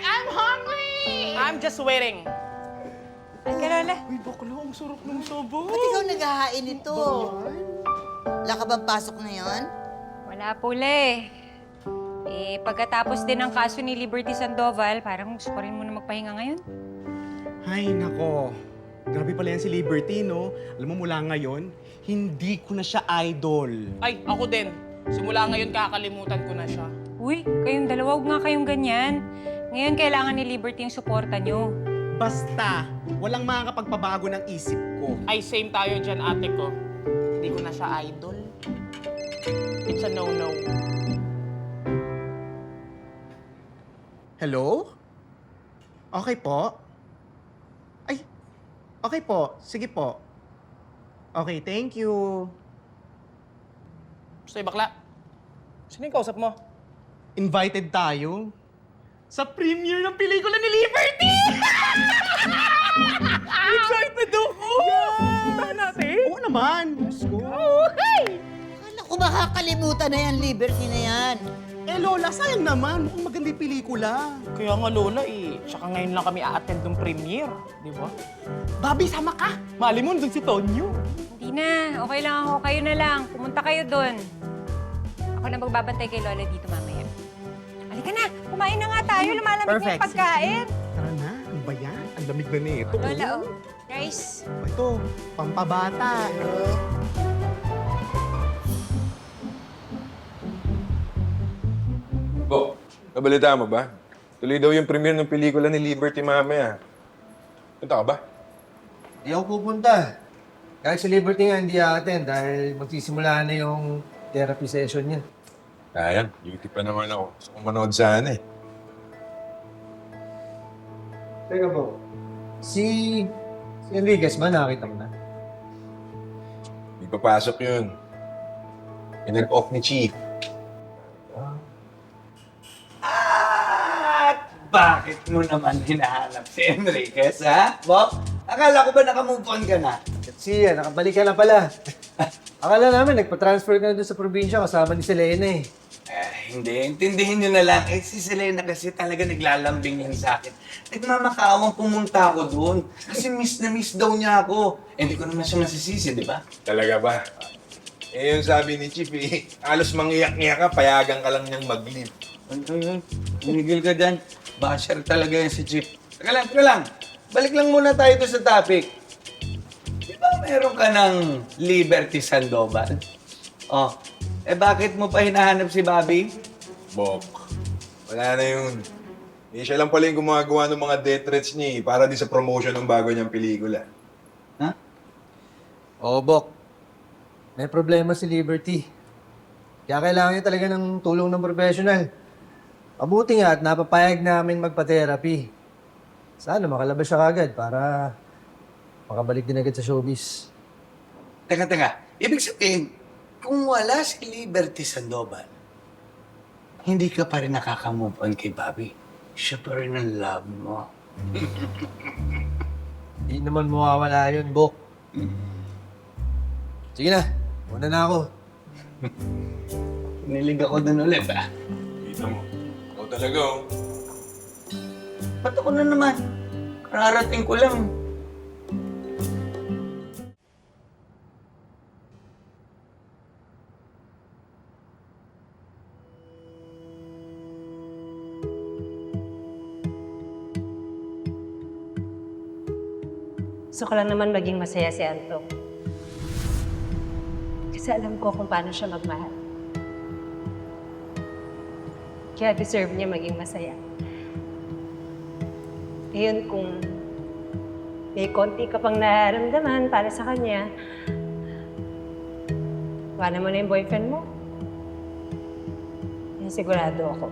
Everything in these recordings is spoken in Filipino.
I'm hungry! I'm just waiting. Ay, ka, Lola. Uy, bakla, ang sarap ng sabo. Ba't ikaw naghahain nito? Wala ka bang pasok ngayon? Wala po, Le. Pagkatapos din ng kaso ni Liberty Sandoval, parang gusto ko rin muna magpahinga ngayon. Ay, nako. Grabe pala yan si Liberty, no? Alam mo, mula ngayon, hindi ko na siya idol. Ay, ako din. Simula ngayon, kakalimutan ko na siya. Uy, kayong dalawa, huwag nga kayong ganyan. Ngayon, kailangan ni Liberty yung suporta nyo. Basta, walang makakapagpabago ng isip ko. Ay, same tayo dyan, ate ko. Hindi ko na siya idol. It's a no-no. Hello? Okay po? Ay, okay po. Sige po. Okay, thank you. Gusto bakla? Sino yung kausap mo? Invited tayo sa premiere ng pelikula ni Liberty! Excited ako! Puntahan natin! Oo naman. Let's go. Akala ko makakalimutan na yan, Liberty na yan. Eh, Lola, sayang naman. Mukhang maganda yung pelikula. Kaya nga, Lola, Tsaka ngayon lang kami a-attend ng premiere. Di ba? Bobby, sama ka. Mali mo, dun si Tonyo. Hindi na, okay lang ako. Kayo na lang. Pumunta kayo doon. Ako na magbabantay kay Lola dito mamaya. Halika na, kumain na nga tayo. Lumalamig na yung pagkain. Tara na. Ano ba yan? Ang lamig na nito. Lola, oh. Rice. Ito, pampabata. Bo, nabalita mo ba? Tuloy daw yung premiere ng pelikula ni Liberty mamaya. Punta ka ba? Di ako pupunta. Kahit si Liberty nga hindi a-attend dahil magsisimula na yung therapy session niya. Sayang, duty pa naman ako. Gusto kong manood sana eh. Teka po, si Enriquez ba nakakita mo na? Hindi papasok yun. Pinag-off ni Chief. At bakit mo naman hinahanap si Enriquez, ha? Bo, akala ko ba nakamove on ka na? Kasi nakabalik ka na pala. Akala namin nagpa-transfer ka na doon sa probinsya kasama ni Selena eh. Hindi. Intindihin nyo na lang. Si Selena kasi talaga naglalambing yan sa akin. Nagmamakawang pumunta ako doon. Kasi miss na miss daw niya ako. Hindi ko naman siya masisisi, di ba? Talaga ba? Eh, yung sabi ni Chief eh, halos mangiyak-ngiyak ka, payagan ka lang niyang mag-leave. Ay. Tumigil ka dyan. Basher talaga yan si Chief. Teka lang. Balik lang muna tayo doon sa topic. Di ba meron ka ng Liberty Sandoval? Oh, bakit mo pa hinahanap si Bobby? Bok, wala na yun. Eh, siya lang pala yung gumagawa ng mga death threats niya eh, para din sa promotion ng bago niyang pelikula. Ha? Oo, Bok. May problema si Liberty. Kaya kailangan niya talaga ng tulong ng professional. Mabuti nga at napapayag namin magpa-therapy. Sana makalabas siya kagad para makabalik din agad sa showbiz. Teka. Ibig sabihin, kung wala si Liberty Sandoval, hindi ka pa rin nakaka-move on kay Bobby. Siya pa rin ang love mo. Hindi naman mawawala yun, Bok. Sige na, muna na ako. Nilig ako dun ulit, ah. Kita mo. Ikaw talaga oh. Ba't ako na naman? Kararating ko lang. Gusto ko lang naman maging masaya si Anto. Kasi alam ko kung paano siya magmahal. Kaya deserve niya maging masaya. Ngayon kung may konti ka pang nararamdaman para sa kanya, wala mo na yung boyfriend mo. Yan sigurado ako.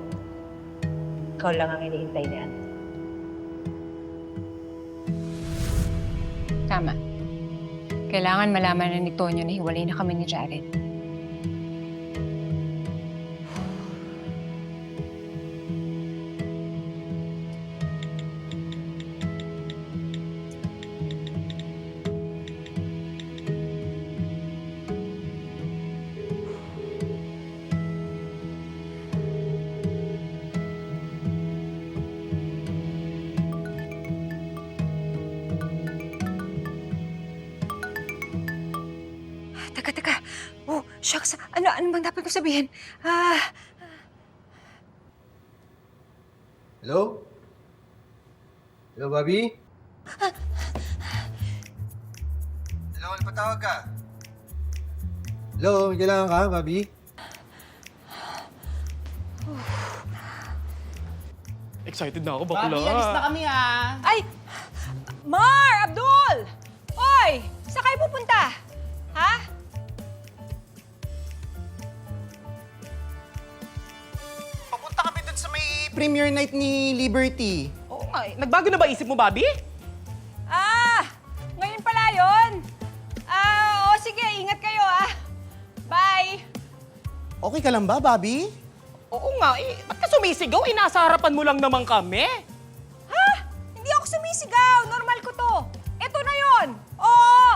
Ikaw lang ang iniintay niya. Tama. Kailangan malaman na ni Tonyo na hiwalay na kami ni Jared. Shucks, ano bang dapat ko sabihin? Hello? Hello, Bobby? Hello, patawag ka? Hello, may kailangan ka, Bobby? Excited na ako, bakla. Bobby, alis na kami ah. Ay! Mar! Abdul! Oy! Saan kayo pupunta? Ha? Papunta kami dun sa may premiere night ni Liberty. Oo nga, nagbago na ba isip mo, Bobby? Ngayon pala yun. O sige, ingat kayo Bye! Okay ka lang ba, Bobby? Oo nga, ba't ka sumisigaw? Nasa harapan mo lang naman kami. Ha? Hindi ako sumisigaw. Normal ko to. Ito na yun. Oo!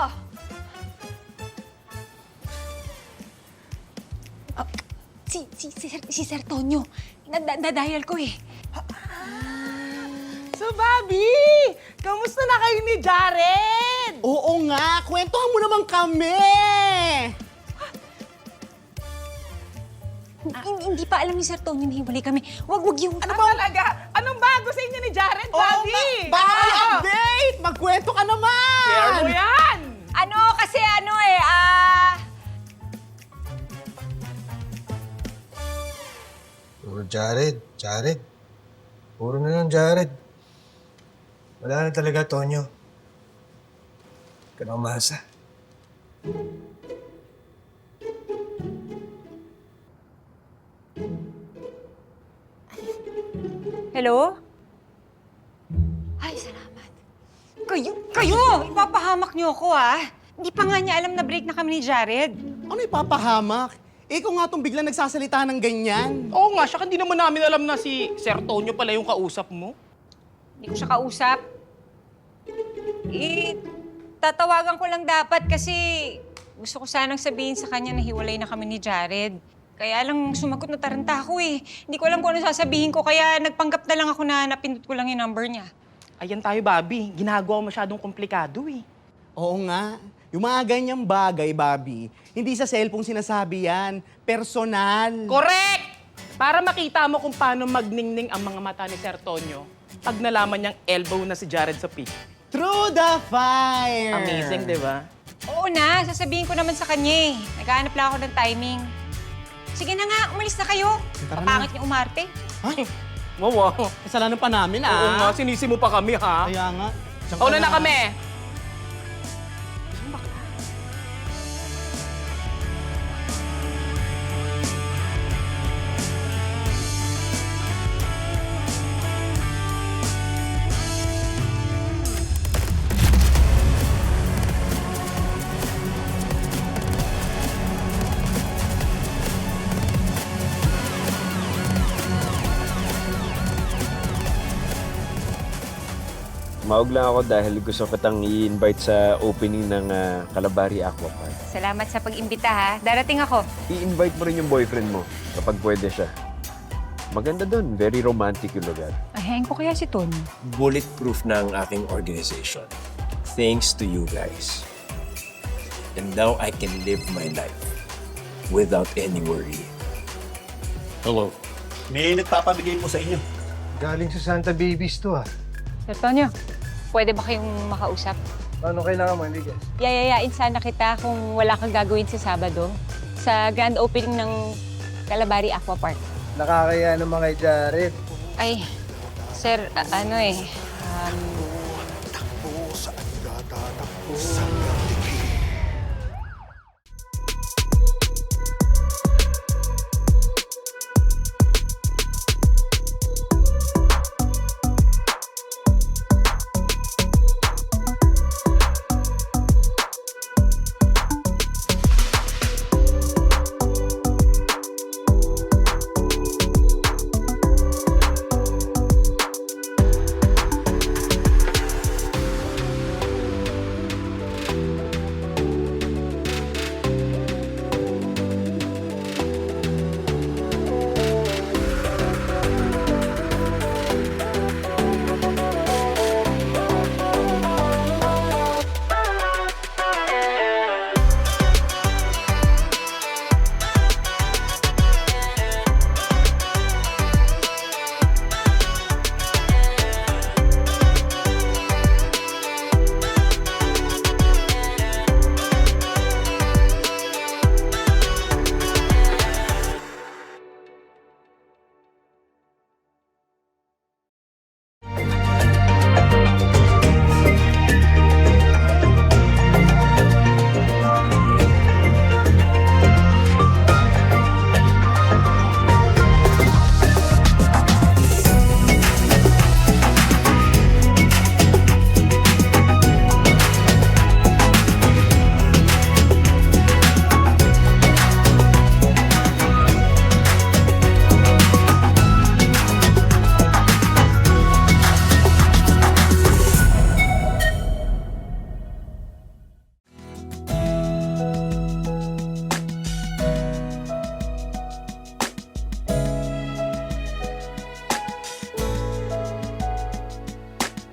Si Sir Tonyo. Nadayal ko eh. So, Bobby, kamusta na kayo ni Jared? Oo nga, kwentuhan mo naman kami! Hindi pa alam ni Sir Tonyo na hiwalay kami. Wag yung... Ano ba talaga? Anong bago sa inyo ni Jared, Bobby? Bobby, update! Magkwento ka naman! Share mo yan! Puro Jared. Puro na lang Jared. Wala na talaga, Tonyo. Huwag ka na umasa. Hello? Ay, salamat. Kayo! Ipapahamak niyo ako, Hindi pa nga niya alam na break na kami ni Jared. Ano ipapahamak? Ikaw nga itong biglang nagsasalita ng ganyan. Oo nga, siya hindi naman namin alam na si Sir Tonyo pala yung kausap mo. Hindi ko siya kausap. Tatawagan ko lang dapat kasi gusto ko sanang sabihin sa kanya na hiwalay na kami ni Jared. Kaya lang sumagot na taranta ako eh. Hindi ko alam kung ano sasabihin ko kaya nagpanggap na lang ako na napindot ko lang yung number niya. Ayan tayo, Bobby. Ginagawa mo masyadong komplikado eh. Oo nga. Yung mga ganyang bagay, Bobby, hindi sa cellphone sinasabi yan. Personal. Correct! Para makita mo kung paano magningning ang mga mata ni Sir Tonyo pag nalaman niyang elbow na si Jared sa peak. Through the fire! Amazing, di ba? Oo na, sasabihin ko naman sa kanya eh. Naghahanap lang ako ng timing. Sige na nga, umalis na kayo. Tara na. Kapangit niya umarte. Ha? Wow. Kasalanan pa namin, Oo nga, sinisi mo pa kami, ha? Kaya nga. Diyan ka Una na kami. Tumawag lang ako dahil gusto kitang i-invite sa opening ng Calabari Aqua Park. Salamat sa pag-imbita ha. Darating ako. I-invite mo rin yung boyfriend mo kapag pwede siya. Maganda doon. Very romantic yung lugar. Ahayin ko kaya si Tony. Bulletproof na ang aking organization. Thanks to you guys. And now I can live my life without any worry. Hello. May nagpapabigay po sa inyo. Galing sa Santa Babies to, Sir Tonyo, pwede ba kayong makausap? Paano kailangan mo, Enriquez? Yayayain sana kita kung wala kang gagawin sa Sabado sa grand opening ng Calabari Aqua Park. Nakakaya naman kay Jared. Ay, sir,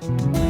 Thank